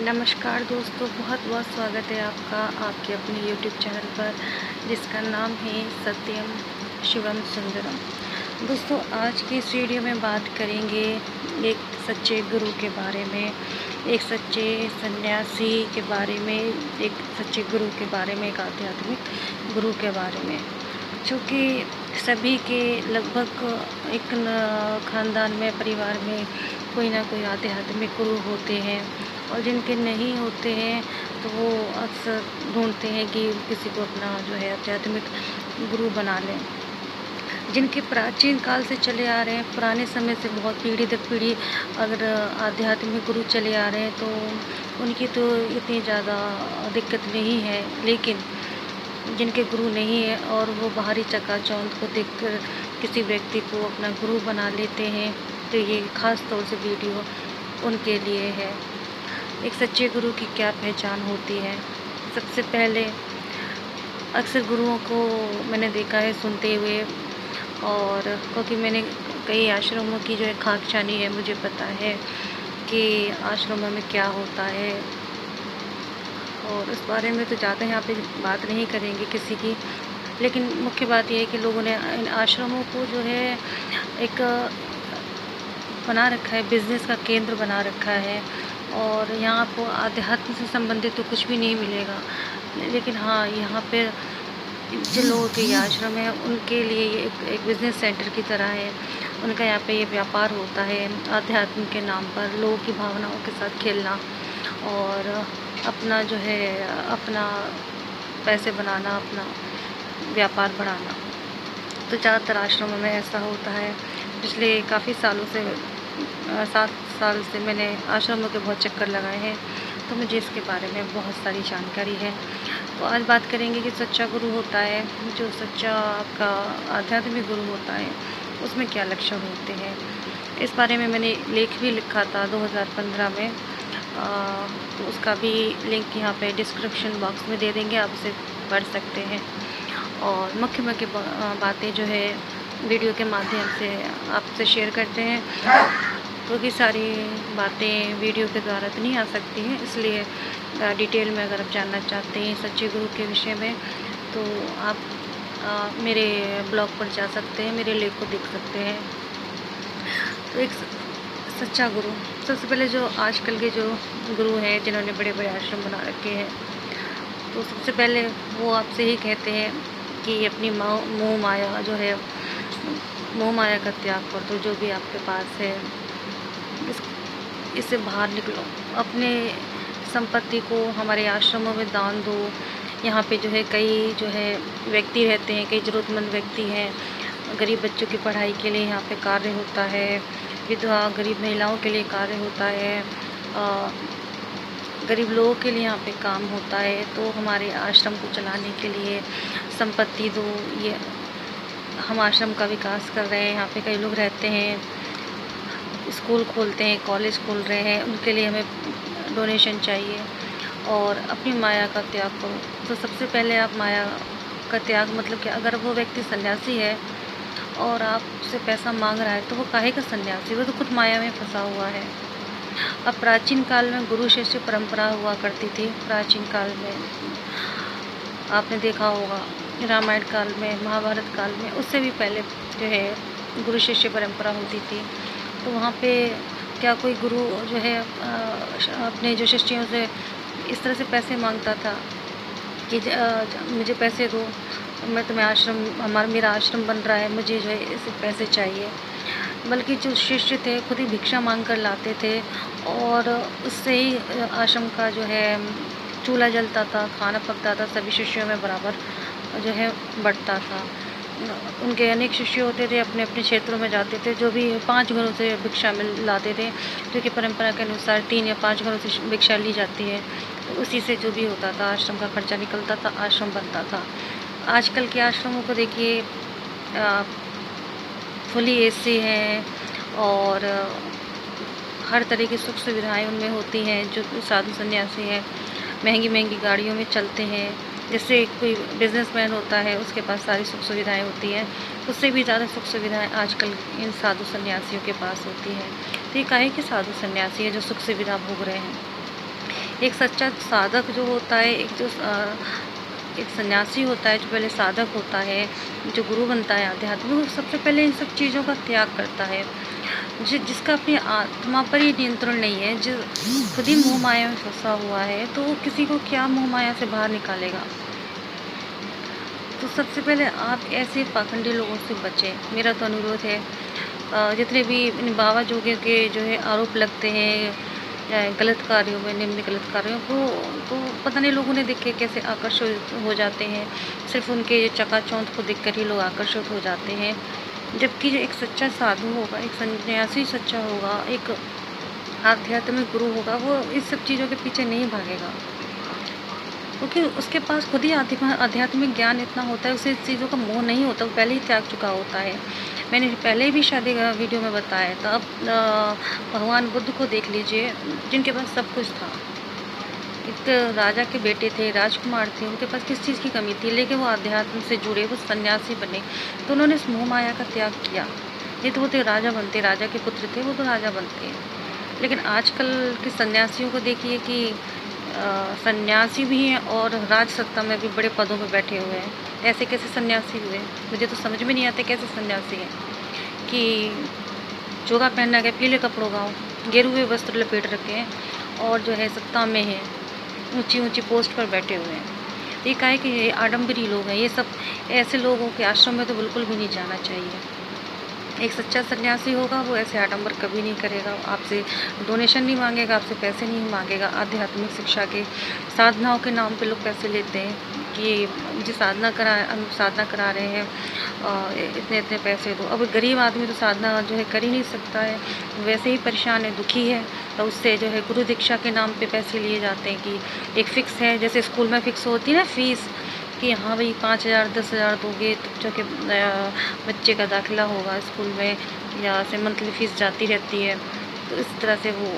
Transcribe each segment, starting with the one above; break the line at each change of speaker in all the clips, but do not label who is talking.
नमस्कार दोस्तों, बहुत बहुत स्वागत है आपका आपके अपने YouTube चैनल पर, जिसका नाम है सत्यम शिवम सुंदरम। दोस्तों, आज की इस वीडियो में बात करेंगे एक सच्चे गुरु के बारे में, एक सच्चे सन्यासी के बारे में, एक सच्चे गुरु के बारे में, एक आध्यात्मिक गुरु के बारे में। चूँकि सभी के लगभग एक ख़ानदान में, परिवार में कोई ना कोई आध्यात्मिक गुरु होते हैं, और जिनके नहीं होते हैं तो वो अक्सर ढूंढते हैं कि किसी को अपना जो है आध्यात्मिक गुरु बना लें। जिनके प्राचीन काल से चले आ रहे हैं, पुराने समय से बहुत पीढ़ी दर पीढ़ी अगर आध्यात्मिक गुरु चले आ रहे हैं तो उनकी तो इतनी ज़्यादा दिक्कत नहीं है। लेकिन जिनके गुरु नहीं है और वो बाहरी चकाचौंध को देखकर किसी व्यक्ति को अपना गुरु बना लेते हैं, तो ये ख़ास तौर से वीडियो उनके लिए है। एक सच्चे गुरु की क्या पहचान होती है? सबसे पहले अक्सर गुरुओं को मैंने देखा है सुनते हुए, और क्योंकि मैंने कई आश्रमों की जो है खाकशानी है, मुझे पता है कि आश्रमों में क्या होता है, और उस बारे में तो ज़्यादा यहाँ पे बात नहीं करेंगे किसी की। लेकिन मुख्य बात यह है कि लोगों ने इन आश्रमों को जो है एक बना रखा है, बिज़नेस का केंद्र बना रखा है, और यहाँ आपको आध्यात्म से संबंधित तो कुछ भी नहीं मिलेगा। लेकिन हाँ, यहाँ पे जिन लोगों के ये आश्रम है उनके लिए ये एक बिज़नेस सेंटर की तरह है। उनका यहाँ पे ये व्यापार होता है आध्यात्म के नाम पर, लोगों की भावनाओं के साथ खेलना और अपना जो है अपना पैसे बनाना, अपना व्यापार बढ़ाना। तो ज़्यादातर आश्रमों में ऐसा होता है। पिछले काफ़ी सालों से 7 साल से मैंने आश्रमों के बहुत चक्कर लगाए हैं, तो मुझे इसके बारे में बहुत सारी जानकारी है। तो आज बात करेंगे कि सच्चा गुरु होता है, जो सच्चा आपका आध्यात्मिक गुरु होता है, उसमें क्या लक्षण होते हैं। इस बारे में मैंने लेख भी लिखा था 2015 में, तो उसका भी लिंक यहाँ पे डिस्क्रिप्शन बॉक्स में दे देंगे, आप उसे पढ़ सकते हैं। और मुख्य मुख्य बातें जो है वीडियो के माध्यम से आपसे शेयर करते हैं, क्योंकि सारी बातें वीडियो के द्वारा तो नहीं आ सकती हैं। इसलिए डिटेल में अगर आप जानना चाहते हैं सच्चे गुरु के विषय में, तो आप मेरे ब्लॉग पर जा सकते हैं, मेरे लेख को देख सकते हैं। तो एक सच्चा गुरु, सबसे पहले जो आजकल के जो गुरु हैं जिन्होंने बड़े बड़े आश्रम बना रखे हैं, तो सबसे पहले वो आपसे ही कहते हैं कि अपनी मोह माया जो है, मोह माया का त्याग कर दो। जो भी आपके पास है इससे बाहर निकलो, अपने संपत्ति को हमारे आश्रमों में दान दो। यहाँ पे जो है कई जो है व्यक्ति रहते हैं, कई ज़रूरतमंद व्यक्ति हैं। गरीब बच्चों की पढ़ाई के लिए यहाँ पे कार्य होता है, विधवा गरीब महिलाओं के लिए कार्य होता है, गरीब लोगों के लिए यहाँ पे काम होता है। तो हमारे आश्रम को चलाने के लिए संपत्ति दो। ये हम आश्रम का विकास कर रहे हैं, यहाँ पे कई लोग रहते हैं, स्कूल खोलते हैं, कॉलेज खोल रहे हैं, उनके लिए हमें डोनेशन चाहिए। और अपनी माया का त्याग करो। तो सबसे पहले आप माया का त्याग मतलब कि अगर वो व्यक्ति सन्यासी है और आपसे पैसा मांग रहा है, तो वो काहे का सन्यासी, वो तो खुद माया में फंसा हुआ है। अब प्राचीन काल में गुरु शिष्य परंपरा हुआ करती थी। प्राचीन काल में आपने देखा होगा, रामायण काल में, महाभारत काल में, उससे भी पहले जो है गुरु शिष्य परंपरा होती थी। तो वहाँ पे क्या कोई गुरु जो है अपने जो शिष्यों से इस तरह से पैसे मांगता था कि मुझे पैसे दो, मैं तुम्हें मेरा आश्रम बन रहा है, मुझे जो है ऐसे पैसे चाहिए। बल्कि जो शिष्य थे खुद ही भिक्षा मांग कर लाते थे, और उससे ही आश्रम का जो है चूल्हा जलता था, खाना पकता था, सभी शिष्यों में बराबर जो है बढ़ता था। उनके अनेक शिष्य होते थे, अपने अपने क्षेत्रों में जाते थे, जो भी 5 घरों से भिक्षा मिल लाते थे, क्योंकि परंपरा के अनुसार 3 या 5 घरों से भिक्षा ली जाती है। तो उसी से जो भी होता था, आश्रम का खर्चा निकलता था, आश्रम बनता था। आजकल के आश्रमों को देखिए, फुली एसी है, और हर तरह की सुख सुविधाएँ उनमें होती हैं। जो साधु सन्यासी हैं महंगी महंगी गाड़ियों में चलते हैं। जैसे कोई बिजनेसमैन होता है, उसके पास सारी सुख सुविधाएं होती हैं, उससे भी ज़्यादा सुख सुविधाएं आजकल इन साधु सन्यासियों के पास होती हैं। तो ये काहे के साधु सन्यासी है जो सुख सुविधा भोग रहे हैं। एक सच्चा साधक जो होता है, एक सन्यासी होता है जो पहले साधक होता है, जो गुरु बनता है आध्यात्मिक, वो सबसे पहले इन सब चीज़ों का त्याग करता है। जिसका अपनी आत्मा पर ही नियंत्रण नहीं है, जो खुद ही मोह माया में फंसा हुआ है, तो वो किसी को क्या मोह माया से बाहर निकालेगा। तो सबसे पहले आप ऐसे पाखंडी लोगों से बचें, मेरा तो अनुरोध है। जितने भी इन बाबा जोगियों के जो है आरोप लगते हैं गलत कार्यों में, निम्न गलत कार्यों को, तो पता नहीं लोगों ने देख के कैसे आकर्षित हो जाते हैं। सिर्फ उनके चकाचौंध को देखकर ही लोग आकर्षित हो जाते हैं, जबकि जो एक सच्चा साधु होगा, एक सन्यासी सच्चा होगा, एक आध्यात्मिक गुरु होगा, वो इस सब चीज़ों के पीछे नहीं भागेगा, क्योंकि उसके पास खुद ही आध्यात्मिक ज्ञान इतना होता है, उसे इस चीज़ों का मोह नहीं होता, वो पहले ही त्याग चुका होता है। मैंने पहले भी शायद वीडियो में बताया था। अब भगवान बुद्ध को देख लीजिए, जिनके पास सब कुछ था, एक राजा के बेटे थे, राजकुमार थे, उनके पास किस चीज़ की कमी थी, लेकिन वो अध्यात्म से जुड़े, वो सन्यासी बने, तो उन्होंने इस मोह माया का त्याग किया। नहीं तो वो तो राजा बनते, राजा के पुत्र थे, वो तो राजा बनते। लेकिन आजकल के सन्यासियों को देखिए कि सन्यासी भी हैं और राज सत्ता में भी बड़े पदों पर बैठे हुए हैं। ऐसे कैसे सन्यासी हुए, मुझे तो समझ में नहीं आते कैसे सन्यासी हैं कि चोगा पहनना है, पीले कपड़ों का, गेरुए वस्त्र लपेट रखे हैं और जो है सत्ता में है, ऊंची ऊंची पोस्ट पर बैठे हुए हैं। ये काहे कि ये आडम्बरी लोग हैं। ये सब ऐसे लोगों के आश्रम में तो बिल्कुल भी नहीं जाना चाहिए। एक सच्चा सन्यासी होगा, वो ऐसे आडंबर कभी नहीं करेगा, आपसे डोनेशन नहीं मांगेगा, आपसे पैसे नहीं मांगेगा। आध्यात्मिक शिक्षा के साधनाओं के नाम पे लोग पैसे लेते हैं कि मुझे हम साधना करा रहे हैं, इतने इतने पैसे दो। अब गरीब आदमी तो साधना जो है कर ही नहीं सकता है, वैसे ही परेशान है, दुखी है, तो उससे जो है गुरु दीक्षा के नाम पे पैसे लिए जाते हैं कि एक फ़िक्स है, जैसे स्कूल में फ़िक्स होती है ना फ़ीस, कि हाँ भाई 5,000 10,000 दोगे तो जो कि बच्चे का दाखिला होगा स्कूल में, या ऐसे मंथली फ़ीस जाती रहती है। तो इस तरह से वो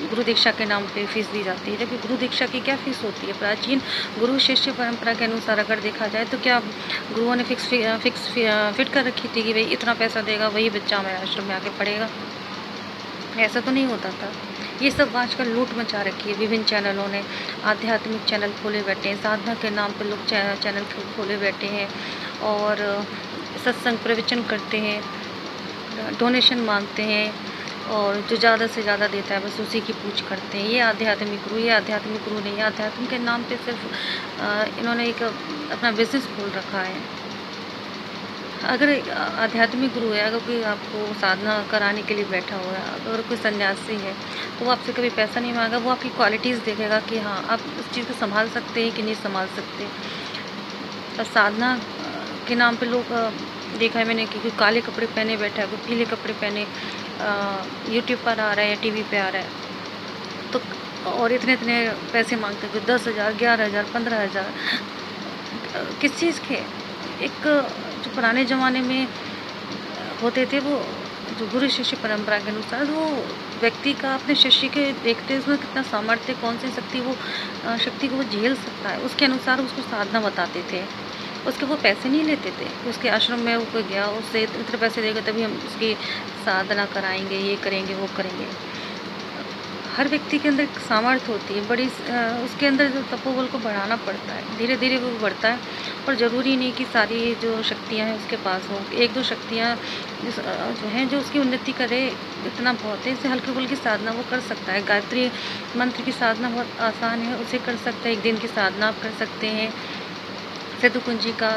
गुरु दीक्षा के नाम पे फ़ीस दी जाती है, जबकि गुरु दीक्षा की क्या फ़ीस होती है। प्राचीन गुरु शिष्य परंपरा के अनुसार अगर देखा जाए तो क्या गुरुओं ने फिक्स फिट कर रखी थी कि भाई इतना पैसा देगा वही बच्चा हमारे आश्रम में आके पढ़ेगा? ऐसा तो नहीं होता था। ये सब आजकल लूट मचा रखी है। विभिन्न चैनलों ने आध्यात्मिक चैनल खोले बैठे हैं, साधना के नाम पे लोग चैनल खोले बैठे हैं और सत्संग प्रवचन करते हैं, डोनेशन मांगते हैं, और जो ज़्यादा से ज़्यादा देता है बस उसी की पूछ करते हैं। ये आध्यात्मिक गुरु नहीं है। आध्यात्म के नाम पे सिर्फ इन्होंने एक अपना बिजनेस खोल रखा है। अगर आध्यात्मिक गुरु है, अगर कोई आपको साधना कराने के लिए बैठा हुआ है, अगर कोई सन्यासी है, तो वो आपसे कभी पैसा नहीं मांगा, वो आपकी क्वालिटीज़ देखेगा कि हाँ आप उस चीज़ को संभाल सकते हैं कि नहीं संभाल सकते। और साधना के नाम पे लोग देखा है मैंने कि कोई काले कपड़े पहने बैठा है, कोई पीले कपड़े पहने यूट्यूब पर आ रहा है या टीवी पे आ रहा है, तो और इतने इतने पैसे मांगते हैं, कोई 10,000 11,000 15,000 किस चीज़ के। एक जो पुराने ज़माने में होते थे, वो जो गुरु शिष्य परंपरा के अनुसार वो व्यक्ति का अपने शिष्य के देखते उसमें कितना सामर्थ्य, कौन सी शक्ति वो शक्ति को वो झेल सकता है, उसके अनुसार उसको साधना बताते थे। उसके वो पैसे नहीं लेते थे कि उसके आश्रम में वो कोई गया उससे इतने पैसे देगा तभी हम उसकी साधना कराएंगे, ये करेंगे वो करेंगे। हर व्यक्ति के अंदर एक सामर्थ्य होती है बड़ी, उसके अंदर जो तपोबल को बढ़ाना पड़ता है, धीरे धीरे वो बढ़ता है। और ज़रूरी नहीं कि सारी जो शक्तियाँ हैं उसके पास हों। एक दो शक्तियाँ जो हैं जो उसकी उन्नति करे, इतना बहुत है। इससे हल्की फुल्की साधना वो कर सकता है। गायत्री मंत्र की साधना बहुत आसान है, उसे कर सकते हैं। एक दिन की साधना आप कर सकते हैं। सिद्ध कुंजी का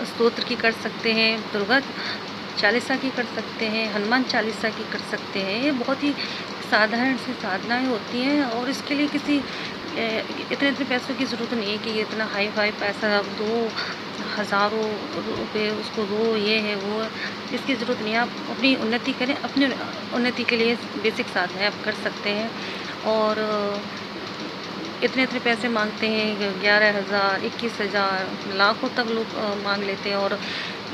स्तोत्र की कर सकते हैं, दुर्गा चालीसा की कर सकते हैं, हनुमान चालीसा की कर सकते हैं। ये बहुत ही साधारण सी साधनाएं होती हैं और इसके लिए किसी इतने इतने पैसों की ज़रूरत नहीं है कि ये इतना हाई फाई पैसा आप दो, हज़ारों रुपये उसको दो, ये है वो है। इसकी ज़रूरत नहीं है। आप अपनी उन्नति करें, अपनी उन्नति के लिए बेसिक साधनाएं आप कर सकते हैं। और इतने इतने पैसे मांगते हैं, 11,000 21,000 लाखों तक लोग मांग लेते हैं, और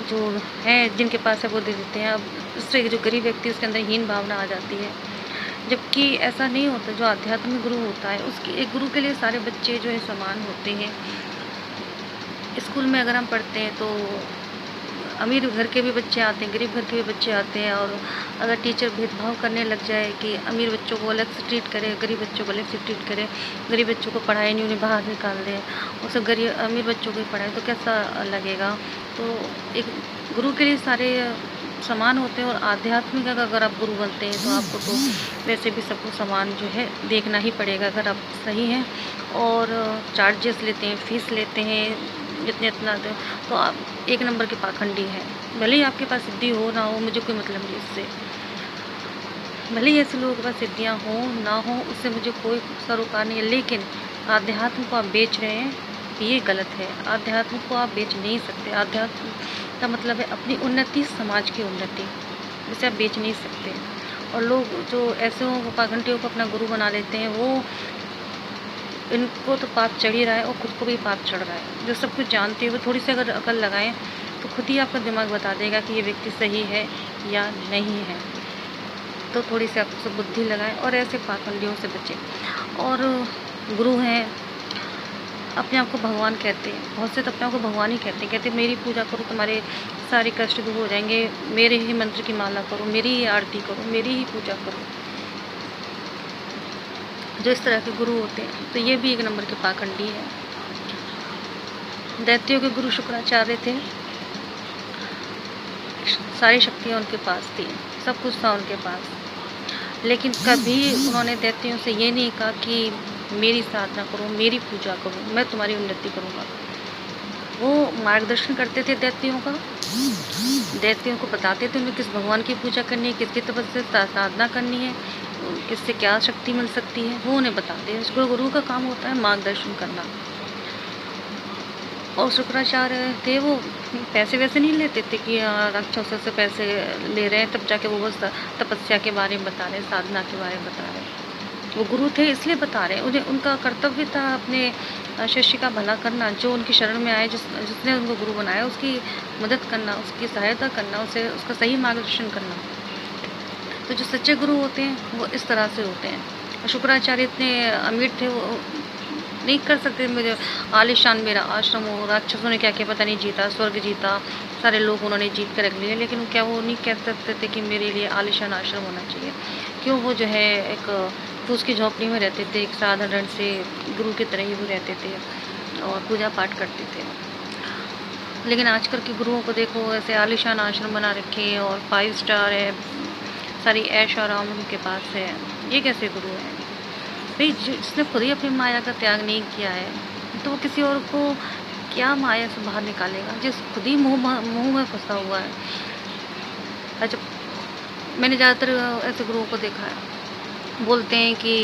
जो है जिनके पास है वो दे देते हैं। अब उससे जो गरीब व्यक्ति उसके अंदर हीन भावना आ जाती है, जबकि ऐसा नहीं होता। जो आध्यात्मिक गुरु होता है उसकी, एक गुरु के लिए सारे बच्चे जो है समान होते हैं। स्कूल में अगर हम पढ़ते हैं तो अमीर घर के भी बच्चे आते हैं, गरीब घर के भी बच्चे आते हैं। और अगर टीचर भेदभाव करने लग जाए कि अमीर बच्चों को अलग से ट्रीट करे, गरीब बच्चों को अलग से ट्रीट करे, गरीब बच्चों को पढ़ाए नहीं, उन्हें बाहर निकाल दे, और सब गरीब अमीर बच्चों को ही पढ़ाए, तो कैसा लगेगा। तो एक गुरु के लिए सारे समान होते हैं। और आध्यात्मिक अगर आप गुरु बनते हैं तो आपको तो वैसे भी सबको समान जो है देखना ही पड़ेगा, अगर आप सही हैं और चार्जेस लेते हैं, फीस लेते हैं जितने इतना तो आप एक नंबर के पाखंडी हैं। भले ही आपके पास सिद्धि हो ना हो, मुझे कोई मतलब नहीं इससे। भले ही ऐसे लोगों के पास सिद्धियाँ हो ना हो, उससे मुझे कोई सरोकार नहीं है, लेकिन आध्यात्म को आप बेच रहे हैं, ये गलत है। आध्यात्म को आप बेच नहीं सकते। आध्यात्म का मतलब है अपनी उन्नति, समाज की उन्नति, जिसे आप बेच नहीं सकते। और लोग जो ऐसे पाखंडियों को अपना गुरु बना लेते हैं, वो इनको तो पाप चढ़ ही रहा है और खुद को भी पाप चढ़ रहा है। जो सब कुछ जानते हुए थोड़ी सी अगर अकल लगाएं तो खुद ही आपका दिमाग बता देगा कि ये व्यक्ति सही है या नहीं है। तो थोड़ी सी आप सब बुद्धि लगाएं और ऐसे पाखंडियों से बचें। और गुरु हैं, अपने आप को भगवान कहते हैं, बहुत से तो अपने आप को भगवान ही कहते हैं। कहते मेरी पूजा करो, तुम्हारे सारे कष्ट दूर हो जाएंगे, मेरे ही मंत्र की माला करो, मेरी ही आरती करो, मेरी ही पूजा करो। जो इस तरह के गुरु होते हैं तो ये भी एक नंबर के पाखंडी है। दैत्यों के गुरु शुक्राचार्य थे, सारी शक्तियाँ उनके पास थी, सब कुछ था उनके पास, लेकिन कभी उन्होंने दैत्यों से ये नहीं कहा कि मेरी साधना करो, मेरी पूजा करो, मैं तुम्हारी उन्नति करूँगा। वो मार्गदर्शन करते थे दैत्यों का, दैत्यों को बताते थे उन्हें किस भगवान की पूजा करनी है, किसकी तपस्या साधना करनी है, किससे क्या शक्ति मिल सकती है, वो उन्हें बताते हैं। उसको गुरु का काम होता है मार्गदर्शन करना। और शुक्राचार्य थे, वो पैसे वैसे नहीं लेते थे कि राक्षसों से पैसे ले रहे हैं तब जाके वो बस तपस्या के बारे में बता रहे हैं, साधना के बारे में बता रहे हैं। वो गुरु थे इसलिए बता रहे हैं। उन्हें उनका कर्तव्य था अपने शिष्य का भला करना, जो उनकी शरण में आए, जिसने उनको गुरु बनाया उसकी मदद करना, उसकी सहायता करना, उसे उसका सही मार्गदर्शन करना। तो जो सच्चे गुरु होते हैं वो इस तरह से होते हैं। शुक्राचार्य इतने अमीर थे, वो नहीं कर सकते मुझे आलिशान मेरा आश्रम हो। राक्षसों ने क्या क्या पता नहीं जीता, स्वर्ग जीता, सारे लोग उन्होंने जीत कर रख लिए, लेकिन क्या वो नहीं कह सकते थे कि मेरे लिए आलिशान आश्रम होना चाहिए। क्यों, वो जो है एक फूस की झोपड़ी में रहते थे, एक साधारण से गुरु की तरह ही वो रहते थे और पूजा पाठ करते थे। लेकिन आजकल के गुरुओं को देखो, ऐसे आलिशान आश्रम बना रखे हैं और 5 स्टार है, सारी ऐश आराम उनके पास है। ये कैसे गुरु है भाई? जिसने खुद ही अपनी माया का त्याग नहीं किया है तो वो किसी और को क्या माया से बाहर निकालेगा, जिस खुद ही मुँह में फंसा हुआ है। अच्छा, मैंने ज़्यादातर ऐसे गुरुओं को देखा है, बोलते हैं कि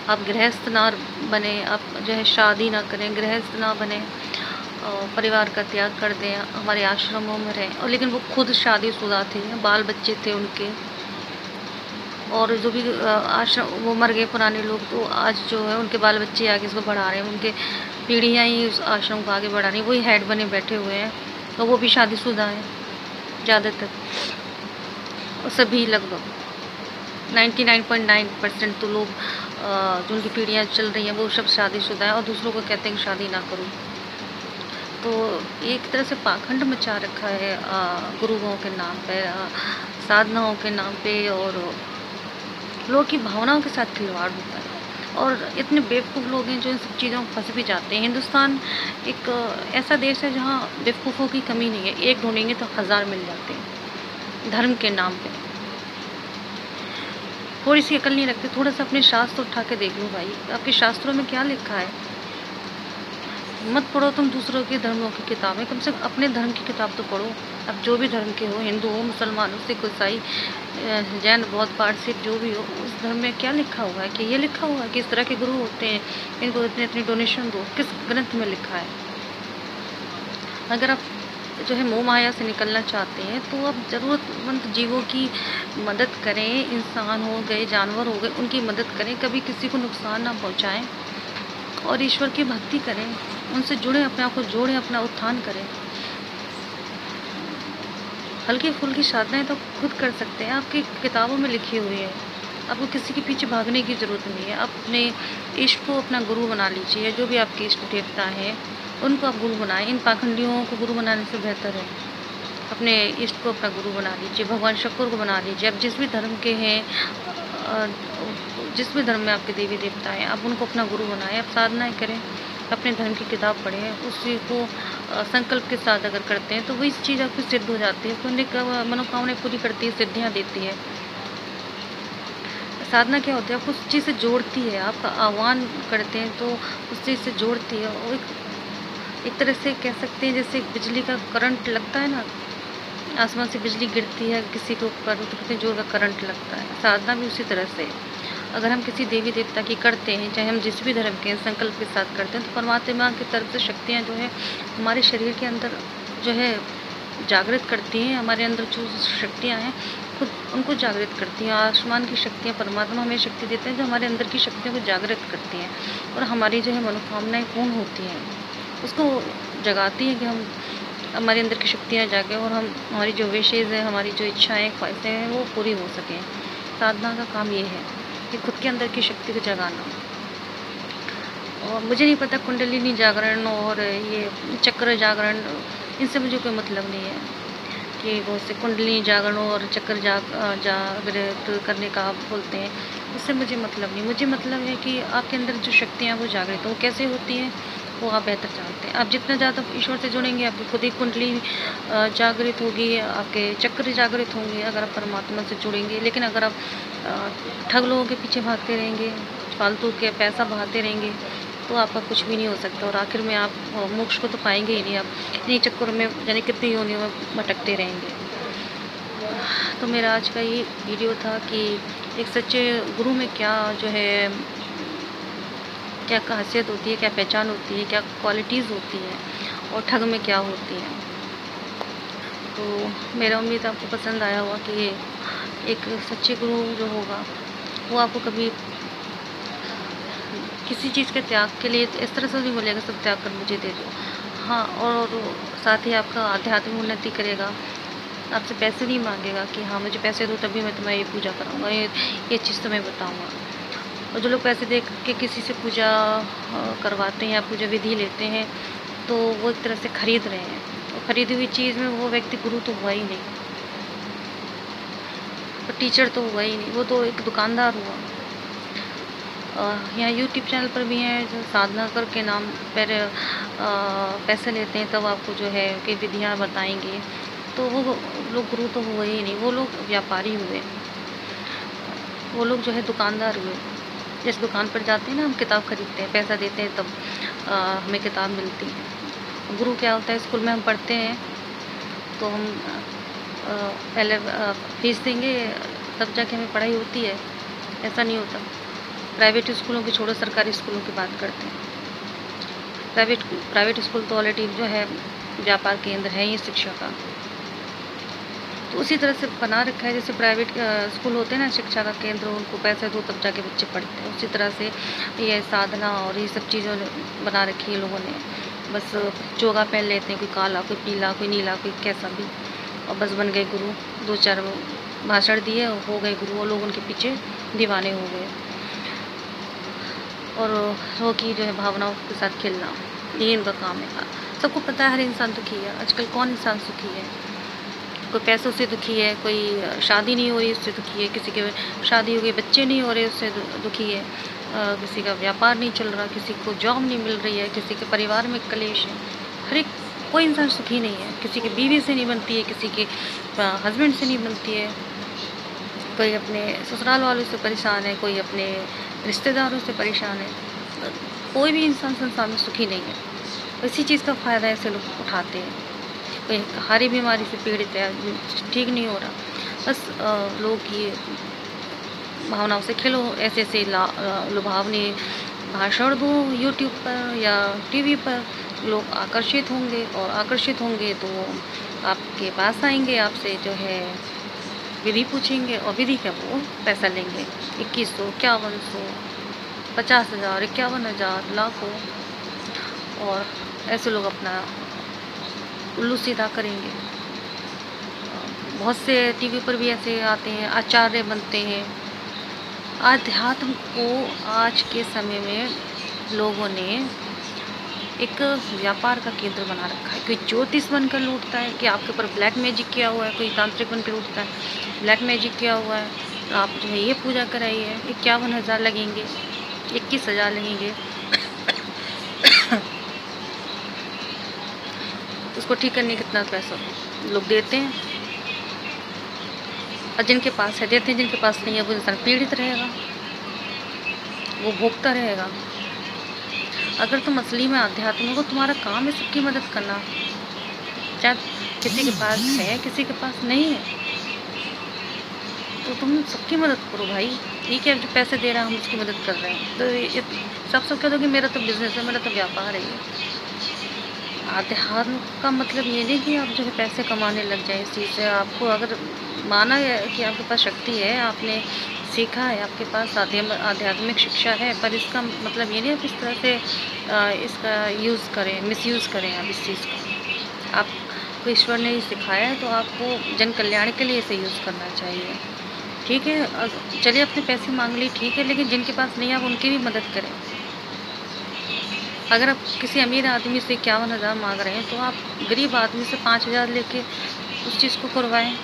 आप गृहस्थ ना बने, आप जो है शादी ना करें, गृहस्थ ना बने, परिवार का त्याग कर दें, हमारे आश्रमों में रहें। और लेकिन वो खुद शादीशुदा थे, बाल बच्चे थे उनके, और जो भी आश्रम वो मर गए पुराने लोग, तो आज जो है उनके बाल बच्चे आगे इसको बढ़ा रहे हैं, उनके पीढ़ियाँ ही उस आश्रम को आगे बढ़ा रही हैं, वही हेड बने बैठे हुए हैं, तो वो भी शादीशुदा हैं ज़्यादातर। और सभी लगभग 99.9% तो लोग जो उनकी पीढ़ियाँ चल रही हैं वो सब शादीशुदा हैं, और दूसरों को कहते हैं कि शादी ना करो। तो एक तरह से पाखंड मचा रखा है गुरुओं के नाम पे, साधनाओं के नाम पे, और लोगों की भावनाओं के साथ खिलवाड़ होता है। और इतने बेवकूफ़ लोग हैं जो इन सब चीज़ों में फंस भी जाते हैं। हिंदुस्तान एक ऐसा देश है जहाँ बेवकूफ़ों की कमी नहीं है, एक ढूंढेंगे तो 1000 मिल जाते हैं धर्म के नाम पे। थोड़ी सी अकल नहीं रखते, थोड़ा सा अपने शास्त्र उठा के देख लो भाई, आपके शास्त्रों में क्या लिखा है। मत पढ़ो तुम दूसरों के धर्मों की किताबें, कम से कम अपने धर्म की किताब तो पढ़ो। अब जो भी धर्म के हो, हिंदू हो, मुसलमान हो, सिख, ईसाई, जैन, बौद्ध, पारसी, जो भी हो, उस धर्म में क्या लिखा हुआ है कि ये लिखा हुआ है कि इस तरह के गुरु होते हैं, इनको इतनी इतनी डोनेशन दो, किस ग्रंथ में लिखा है। अगर आप जो है मोह माया से निकलना चाहते हैं तो आप ज़रूरतमंद जीवों की मदद करें, इंसान हो गए, जानवर हो गए, उनकी मदद करें, कभी किसी को नुकसान ना पहुँचाएँ, और ईश्वर की भक्ति करें, उनसे जुड़ें, अपने आप को जोड़ें, अपना उत्थान करें। हल्की फुल्की साधनाएं तो खुद कर सकते हैं, आपकी किताबों में लिखी हुई है, आपको किसी के पीछे भागने की ज़रूरत नहीं है। आप अपने इष्ट को अपना गुरु बना लीजिए, जो भी आपके इष्ट देवता हैं उनको आप गुरु बनाएं। इन पाखंडियों को गुरु बनाने से बेहतर है अपने इष्ट को अपना गुरु बना लीजिए, भगवान शंकर को बना लीजिए। आप जिस भी धर्म के हैं, जिस भी धर्म में आपके देवी देवता हैं, आप उनको अपना गुरु बनाएं। आप साधनाएं करें, अपने धर्म की किताब पढ़ें, उसी को संकल्प के साथ अगर करते हैं तो वही चीज़ आपकी सिद्ध हो जाती है। पुण्य का मनोकामनाएं पूरी करती है, सिद्धियाँ देती है। साधना क्या होती है, आपको उस चीज़ से जोड़ती है। आपका आह्वान करते हैं तो उस चीज़ से जोड़ती है। और एक तरह से कह सकते हैं जैसे बिजली का करंट लगता है ना, आसमान से बिजली गिरती है किसी के ऊपर तो कितने जोर का करंट लगता है। साधना भी उसी तरह से, अगर हम किसी देवी देवता की करते हैं, चाहे हम जिस भी धर्म के संकल्प के साथ करते हैं, तो परमात्मा की तरफ से शक्तियाँ जो है हमारे शरीर के अंदर जो है जागृत करती हैं। हमारे अंदर जो शक्तियाँ हैं खुद उनको जागृत करती हैं। आसमान की शक्तियाँ, परमात्मा हमें शक्ति देते हैं जो हमारे अंदर की शक्तियों को जागृत करती हैं और हमारी जो है मनोकामनाएँ पूर्ण होती हैं, उसको जगाती हैं कि हम हमारे अंदर की शक्तियाँ जागें और हम हमारी जो विशेज़ है, हमारी जो इच्छाएँ ख्वाहिशें हैं वो पूरी हो सकें। साधना का काम ये है कि खुद के अंदर की शक्ति को जगाना। और मुझे नहीं पता कुंडलिनी जागरण और ये चक्र जागरण, इनसे मुझे कोई मतलब नहीं है कि बहुत से कुंडलिनी जागरण और चक्र जागृत करने का आप बोलते हैं, उससे मुझे मतलब नहीं। मुझे मतलब है कि आपके अंदर जो शक्तियाँ वो जागृत हो, कैसे होती हैं वो आप बेहतर जानते हैं। आप जितना ज़्यादा ईश्वर से जुड़ेंगे, आपकी खुद ही कुंडली जागृत होगी, आपके चक्र जागृत होंगे अगर आप परमात्मा से जुड़ेंगे। लेकिन अगर आप ठग लोगों के पीछे भागते रहेंगे, फालतू के पैसा बहाते रहेंगे, तो आपका कुछ भी नहीं हो सकता और आखिर में आप मोक्ष को तो पाएंगे ही नहीं। आप इन्हीं चक्करों में यानी कितनी योनियों में भटकते रहेंगे। तो मेरा आज का ये वीडियो था कि एक सच्चे गुरु में क्या जो है, क्या खासियत होती है, क्या पहचान होती है, क्या क्वालिटीज़ होती हैं और ठग में क्या होती हैं। तो मेरा उम्मीद आपको पसंद आया होगा कि एक सच्चे गुरु जो होगा वो आपको कभी किसी चीज़ के त्याग के लिए इस तरह से नहीं बोलेगा सब त्याग कर मुझे दे दो। हाँ, और साथ ही आपका आध्यात्मिक उन्नति करेगा। आपसे पैसे नहीं मांगेगा कि हाँ मुझे पैसे दो तभी मैं तुम्हारी पूजा कराऊंगा, ये चीज़ तुम्हें बताऊंगा। और जो लोग पैसे दे के किसी से पूजा करवाते हैं या पूजा विधि लेते हैं, तो वो एक तरह से खरीद रहे हैं। और खरीदी हुई चीज़ में वो व्यक्ति गुरु तो हुआ ही नहीं, और टीचर तो हुआ ही नहीं, वो तो एक दुकानदार हुआ। यहाँ यूट्यूब चैनल पर भी हैं जो साधना कर के नाम पर पैसे लेते हैं, तब आपको जो है कि विधियाँ बताएंगे, तो वो लोग गुरु तो हुए ही नहीं, वो लोग व्यापारी हुए, वो लोग जो है दुकानदार हुए। जिस दुकान पर जाते हैं ना, हम किताब खरीदते हैं, पैसा देते हैं तब हमें किताब मिलती है। गुरु क्या होता है, स्कूल में हम पढ़ते हैं तो हम पहले फीस देंगे तब जाके हमें पढ़ाई होती है, ऐसा नहीं होता। प्राइवेट स्कूलों की छोड़ो, सरकारी स्कूलों की बात करते हैं। प्राइवेट स्कूल तो ऑलरेडी जो है व्यापार केंद्र है ही शिक्षा का, तो उसी तरह से बना रखा है। जैसे प्राइवेट स्कूल होते हैं ना शिक्षा का केंद्र, उनको पैसे दो तब जाके बच्चे पढ़ते हैं, उसी तरह से ये साधना और ये सब चीज़ें बना रखी है लोगों ने। बस चोगा पहन लेते हैं, कोई काला, कोई पीला, कोई नीला, कोई कैसा भी, और बस बन गए गुरु। 2-4 भाषण दिए हो गए गुरु, और लोग उनके पीछे दीवाने हो गए। और वो की जो है भावनाओं के साथ खेलना, ये इनका काम है। सबको पता है हर इंसान दुखी है आजकल। कौन इंसान सुखी है? कोई पैसों से दुखी है, कोई शादी नहीं हो रही उससे दुखी है, किसी के शादी हो गई बच्चे नहीं हो रहे उससे दुखी है, किसी का व्यापार नहीं चल रहा, किसी को जॉब नहीं मिल रही है, किसी के परिवार में कलेश है। हर एक कोई इंसान सुखी नहीं है। किसी की बीवी से नहीं बनती है, किसी के हस्बैंड से नहीं बनती है, कोई अपने ससुराल वालों से परेशान है, कोई अपने रिश्तेदारों से परेशान है। कोई भी इंसान संसार में सुखी नहीं है। इसी चीज़ का फ़ायदा ऐसे लोग उठाते हैं। कोई हारी बीमारी से पीड़ित है, ठीक नहीं हो रहा, बस लोग ये भावनाओं से खेलो, ऐसे ऐसे लुभावने भाषण दो यूट्यूब पर या टीवी पर, लोग आकर्षित होंगे, और आकर्षित होंगे तो आपके पास आएंगे, आपसे जो है विधि पूछेंगे, और विधि का वो पैसा लेंगे 2100, 5100, 50,000, 51,000, लाखों। और ऐसे लोग अपना उल्लू सीधा करेंगे। बहुत से टीवी पर भी ऐसे आते हैं, आचार्य बनते हैं। आध्यात्म को आज के समय में लोगों ने एक व्यापार का केंद्र बना रखा है। कोई ज्योतिष बनकर लूटता है कि आपके ऊपर ब्लैक मैजिक किया हुआ है, कोई तांत्रिक बनकर लूटता है ब्लैक मैजिक किया हुआ है, आप जो है ये पूजा कराइए, 51,000 लगेंगे, 21,000 लगेंगे। उसको ठीक करने कितना पैसा लोग देते हैं, और जिनके पास है देते हैं, जिनके पास नहीं है वो इंसान पीड़ित रहेगा, वो भोगता रहेगा। अगर तुम असली में आध्यात्मिक हो, तुम्हारा काम है सबकी मदद करना, चाहे किसी के पास है किसी के पास नहीं है, तो तुम सबकी मदद करो भाई। ठीक है, जो पैसे दे रहा है हम उसकी मदद कर रहे हैं, तो ये सब कह दो कि मेरा तो बिजनेस है, मेरा तो व्यापार है। ये आध्यात्म का मतलब ये नहीं कि आप जो है पैसे कमाने लग जाए इस चीज़ से। आपको अगर माना है कि आपके पास शक्ति है, आपने सीखा है, आपके पास आध्यात्मिक शिक्षा है, पर इसका मतलब ये नहीं आप इस तरह से इसका यूज़ करें, मिसयूज़ करें आप इस चीज़ का। आपको ईश्वर ने ही सिखाया है, तो आपको जन कल्याण के लिए इसे यूज़ करना चाहिए। ठीक है, चलिए अपने पैसे मांग ली, ठीक है, लेकिन जिनके पास नहीं है आप उनकी भी मदद करें। अगर आप किसी अमीर आदमी से 51,000 मांग रहे हैं, तो आप गरीब आदमी से 5,000 लेके उस चीज़ को करवाएं।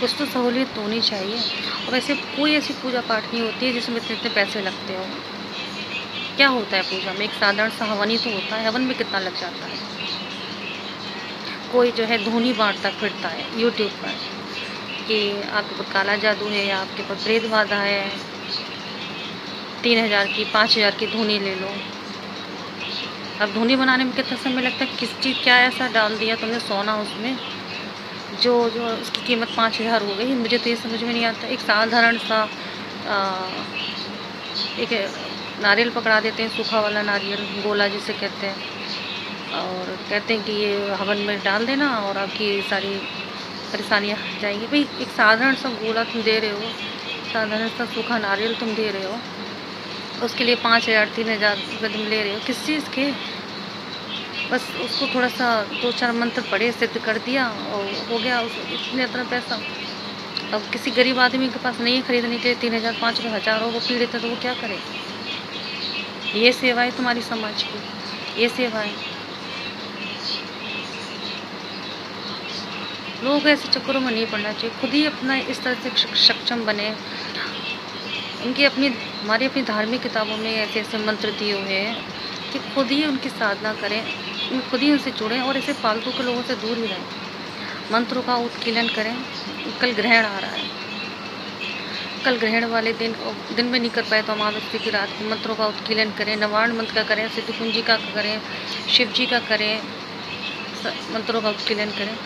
कुछ तो सहूलियत होनी चाहिए। और वैसे कोई ऐसी पूजा पाठ नहीं होती है जिसमें इतने इतने पैसे लगते हो। क्या होता है पूजा में? एक साधारण सा हवन ही तो होता है, हवन में कितना लग जाता है। कोई जो है धूनी बांटता फिरता है यूट्यूब पर कि आपके ऊपर काला जादू है या आपके ऊपर प्रेत बाधा है, 3,000 की 5,000 की धूनी ले लो। अब धूनी बनाने में कितना समय लगता है, किस चीज़ क्या ऐसा डाल दिया तुमने सोना उसमें जो उसकी कीमत 5,000 हो गई। मुझे तो ये समझ में नहीं आता। एक साधारण सा एक नारियल पकड़ा देते हैं, सूखा वाला नारियल, गोला जिसे कहते हैं, और कहते हैं कि ये हवन में डाल देना और आपकी सारी परेशानियाँ हट जाएंगी। भाई एक साधारण सा गोला तुम दे रहे हो, साधारण सा सूखा नारियल तुम दे रहे हो, उसके लिए 5,000 3,000 रुपये तुम ले रहे हो, किस चीज़ के? बस उसको थोड़ा सा 2-4 मंत्र पढ़े, सिद्ध कर दिया और हो गया इतने इतना पैसा। अब किसी गरीब आदमी के पास नहीं है खरीदने के लिए 3,000 5,000 हो, वो पीड़ित है, तो वो क्या करे? ये सेवा है तुम्हारी समाज की, ये सेवा है। लोग ऐसे चक्करों में नहीं पड़ना चाहिए, खुद ही अपना इस तरह से सक्षम बने। उनकी हमारी अपनी धार्मिक किताबों में ऐसे ऐसे मंत्र दिए हुए हैं कि खुद ही उनकी साधना करें, खुद ही उनसे जुड़ें और ऐसे फालतू के लोगों से दूर ही रहें। मंत्रों का उत्कीलन करें। कल ग्रहण आ रहा है, कल ग्रहण वाले दिन में नहीं कर पाए तो अमावस्या की रात को मंत्रों का उत्कीलन करें। नवार्ण मंत्र का करें, सिद्ध कुंजी का करें, शिव जी का करें, मंत्रों का उत्कीलन करें।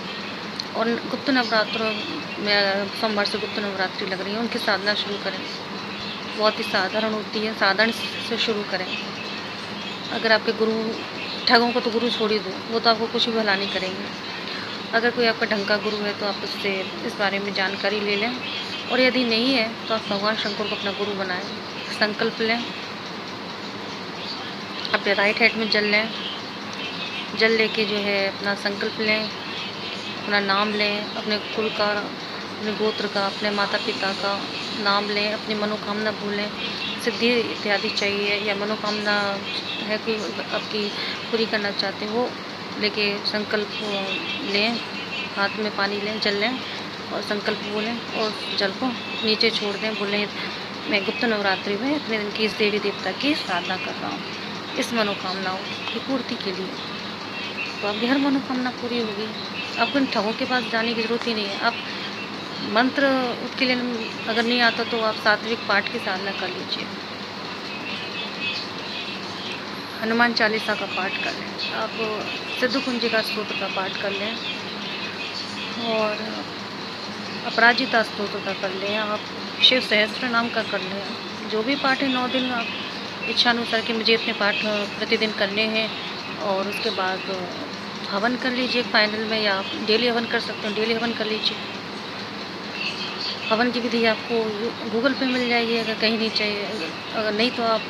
और गुप्त नवरात्रों में सोमवार से गुप्त नवरात्रि लग रही है, उनकी साधना शुरू करें। बहुत ही साधारण होती है, साधारण से शुरू करें। अगर आपके गुरु ठगों को तो गुरु छोड़ ही दो, वो तो आपको कुछ भी भला नहीं करेंगे। अगर कोई आपका ढंग का गुरु है तो आप उससे इस बारे में जानकारी ले लें, और यदि नहीं है तो आप भगवान शंकर को अपना गुरु बनाएं। संकल्प लें, अपने राइट हैंड में जल लें, जल लेके जो है अपना संकल्प लें, अपना नाम लें, अपने कुल का, अपने गोत्र का, अपने माता पिता का नाम लें, अपनी मनोकामना भूलें। सिद्धि इत्यादि चाहिए या मनोकामना है कोई आपकी पूरी करना चाहते हो, लेके संकल्प लें, हाथ में पानी लें, जल लें और संकल्प बोलें और जल को नीचे छोड़ दें। बोलें मैं गुप्त नवरात्रि में इतने दिन की इस देवी देवता की साधना कर रहा हूँ इस मनोकामनाओं की पूर्ति के लिए। तो आपकी हर मनोकामना पूरी होगी। आपको इन ठगों के पास जाने की ज़रूरत ही नहीं है। आप मंत्र उसके लिए अगर नहीं आता तो आप सात्विक पाठ की साधना कर लीजिए, हनुमान चालीसा का पाठ कर लें, आप सिद्ध कुंजी का स्तोत्र का पाठ कर लें और अपराजिता स्तोत्र का कर लें, आप शिव सहस्त्र नाम का कर लें। जो भी पाठ है 9 दिन आप इच्छानुसार कि मुझे इतने पाठ प्रतिदिन करने हैं, और उसके बाद हवन कर लीजिए फाइनल में, या आप डेली हवन कर सकते हो, डेली हवन कर लीजिए। हवन की विधि आपको गूगल पे मिल जाएगी अगर कहीं नहीं चाहिए, अगर नहीं तो आप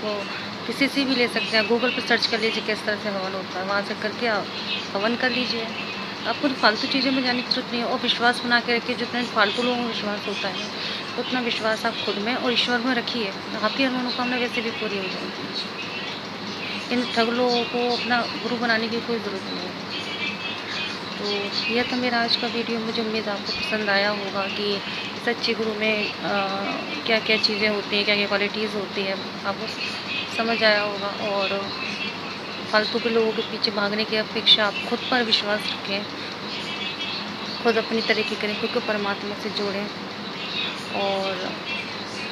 किसी से भी ले सकते हैं। गूगल पर सर्च कर लीजिए किस तरह से हवन होता है, वहाँ से करके आप हवन कर लीजिए। आपको फालतू चीज़ों में जाने की जरूरत नहीं है। और विश्वास बना के रखिए, जितना फालतू लोगों में विश्वास होता है उतना विश्वास आप खुद में और ईश्वर में रखिए, आपकी हर मनोकामना वैसे भी पूरी हो जाएगी। इन ठग लोगों को अपना गुरु बनाने की कोई ज़रूरत नहीं है। तो यह था मेरा आज का वीडियो। मुझे उम्मीद आपको पसंद आया होगा कि सच्चे गुरु में क्या क्या चीज़ें होती हैं, क्या क्या क्वालिटीज़ होती है, आपको समझ आया होगा। और फालतू के लोगों के पीछे भागने की अपेक्षा आप खुद पर विश्वास रखें, खुद अपनी तरक्की करें, खुद को परमात्मा से जोड़ें और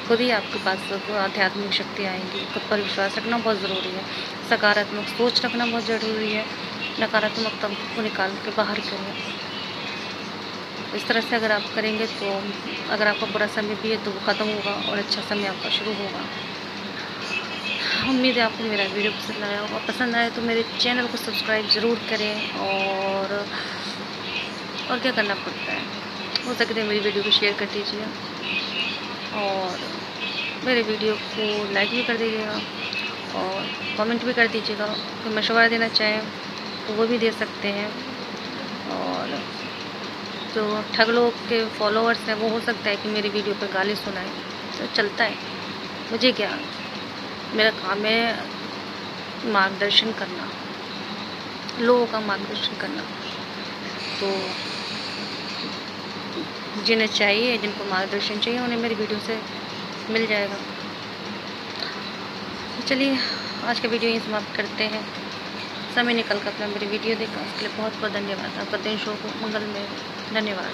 खुद ही आपके पास आध्यात्मिक शक्ति आएंगी। खुद पर विश्वास रखना बहुत ज़रूरी है, सकारात्मक सोच रखना बहुत ज़रूरी है, नकारात्मकता को निकाल के बाहर करें। इस तरह से अगर आप करेंगे तो अगर आपका बुरा समय भी है तो वो ख़त्म होगा और अच्छा समय आपका शुरू होगा। उम्मीद है आपको मेरा वीडियो पसंद आया होगा। पसंद आए तो मेरे चैनल को सब्सक्राइब ज़रूर करें और क्या करना पड़ता है, हो सकता है मेरी वीडियो को शेयर कर दीजिए और मेरे वीडियो को लाइक भी कर दीजिएगा और कमेंट भी कर दीजिएगा। कोई मशवरा देना चाहें तो वो भी दे सकते हैं। और जो ठग लोग के फॉलोअर्स हैं वो हो सकता है कि मेरी वीडियो पर गाली सुनाएं, तो चलता है, मुझे क्या, मेरा काम है मार्गदर्शन करना, लोगों का मार्गदर्शन करना। तो जिन्हें चाहिए, जिनको मार्गदर्शन चाहिए, उन्हें मेरी वीडियो से मिल जाएगा। चलिए आज का वीडियो यहीं समाप्त करते हैं। समय निकल कर अपना मेरी वीडियो देखा उसके लिए बहुत बहुत धन्यवाद। आपका दिन शुभ हो, मंगलमय हो। धन्यवाद।